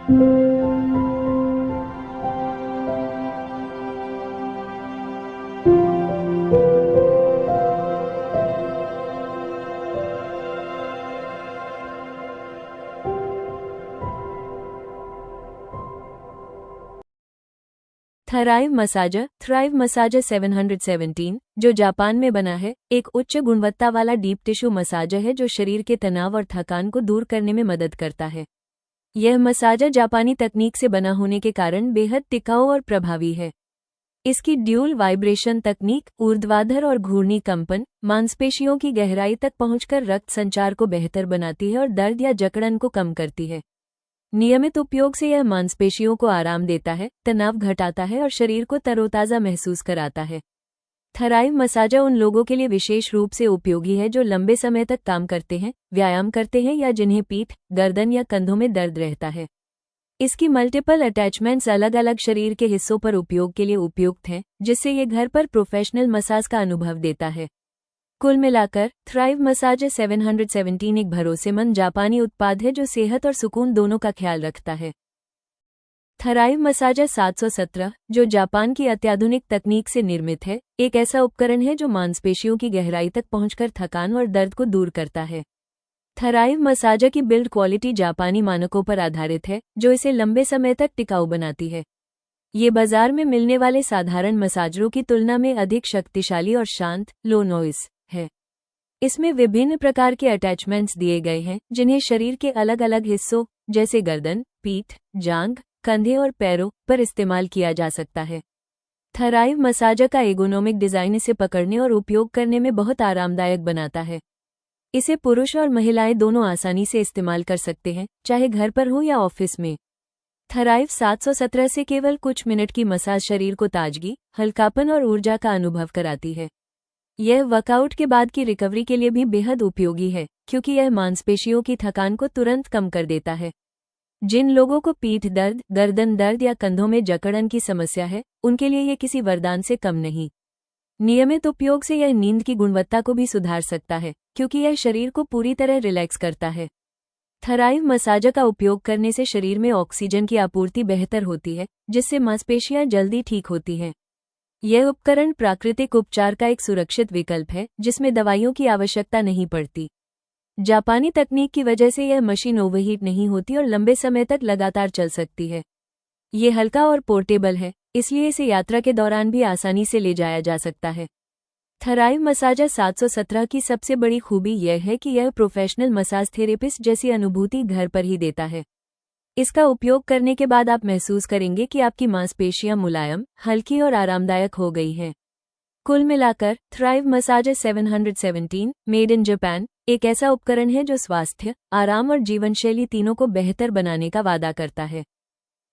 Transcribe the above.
थराइव massager thrive massager 717 जो Japan में बना है, एक उच्च गुणवत्ता वाला डीप टिश्यू मसाजर है जो शरीर के तनाव और थकान को दूर करने में मदद करता है। यह मसाजर जापानी तकनीक से बना होने के कारण बेहद टिकाऊ और प्रभावी है। इसकी ड्यूल वाइब्रेशन तकनीक ऊर्ध्वाधर और घूर्णी कंपन मांसपेशियों की गहराई तक पहुंचकर रक्त संचार को बेहतर बनाती है और दर्द या जकड़न को कम करती है। नियमित उपयोग से यह मांसपेशियों को आराम देता है, तनाव घटाता है और शरीर को तरोताज़ा महसूस कराता है। थराइव मसाजर उन लोगों के लिए विशेष रूप से उपयोगी है जो लंबे समय तक काम करते हैं, व्यायाम करते हैं या जिन्हें पीठ, गर्दन या कंधों में दर्द रहता है। इसकी मल्टीपल अटैचमेंट्स अलग अलग शरीर के हिस्सों पर उपयोग के लिए उपयुक्त हैं, जिससे ये घर पर प्रोफेशनल मसाज का अनुभव देता है। कुल मिलाकर थ्राइव मसाजर 717 एक भरोसेमंद जापानी उत्पाद है जो सेहत और सुकून दोनों का ख्याल रखता है। थराइव मसाजर 717 जो जापान की अत्याधुनिक तकनीक से निर्मित है, एक ऐसा उपकरण है जो मांसपेशियों की गहराई तक पहुंचकर थकान और दर्द को दूर करता है। थराइव मसाजर की बिल्ड क्वालिटी जापानी मानकों पर आधारित है, जो इसे लंबे समय तक टिकाऊ बनाती है। ये बाजार में मिलने वाले साधारण मसाजरों की तुलना में अधिक शक्तिशाली और शांत, लो नॉइस है। इसमें विभिन्न प्रकार के अटैचमेंट्स दिए गए हैं, जिन्हें शरीर के अलग अलग हिस्सों जैसे गर्दन, पीठ, जांघ, कंधे और पैरों पर इस्तेमाल किया जा सकता है। थराइव मसाजर का एर्गोनोमिक डिजाइन इसे पकड़ने और उपयोग करने में बहुत आरामदायक बनाता है। इसे पुरुष और महिलाएं दोनों आसानी से इस्तेमाल कर सकते हैं, चाहे घर पर हो या ऑफिस में। थराइव 717 से केवल कुछ मिनट की मसाज शरीर को ताजगी, हल्कापन और ऊर्जा का अनुभव कराती है। यह वर्कआउट के बाद की रिकवरी के लिए भी बेहद उपयोगी है, क्योंकि यह मांसपेशियों की थकान को तुरंत कम कर देता है। जिन लोगों को पीठ दर्द, गर्दन दर्द या कंधों में जकड़न की समस्या है, उनके लिए यह किसी वरदान से कम नहीं। नियमित उपयोग से यह नींद की गुणवत्ता को भी सुधार सकता है, क्योंकि यह शरीर को पूरी तरह रिलैक्स करता है। थराइव मसाजर का उपयोग करने से शरीर में ऑक्सीजन की आपूर्ति बेहतर होती है, जिससे मांसपेशियां जल्दी ठीक होती हैं। यह उपकरण प्राकृतिक उपचार का एक सुरक्षित विकल्प है, जिसमें दवाइयों की आवश्यकता नहीं पड़ती। जापानी तकनीक की वजह से यह मशीन ओवरहीट नहीं होती और लंबे समय तक लगातार चल सकती है। ये हल्का और पोर्टेबल है, इसलिए इसे यात्रा के दौरान भी आसानी से ले जाया जा सकता है। थराइव मसाजर 717 की सबसे बड़ी खूबी यह है कि यह प्रोफेशनल मसाज थेरेपिस्ट जैसी अनुभूति घर पर ही देता है। इसका उपयोग करने के बाद आप महसूस करेंगे कि आपकी मांसपेशियां मुलायम, हल्की और आरामदायक हो गई हैं। कुल मिलाकर thrive massager 717 made in Japan एक ऐसा उपकरण है जो स्वास्थ्य, आराम और जीवनशैली तीनों को बेहतर बनाने का वादा करता है।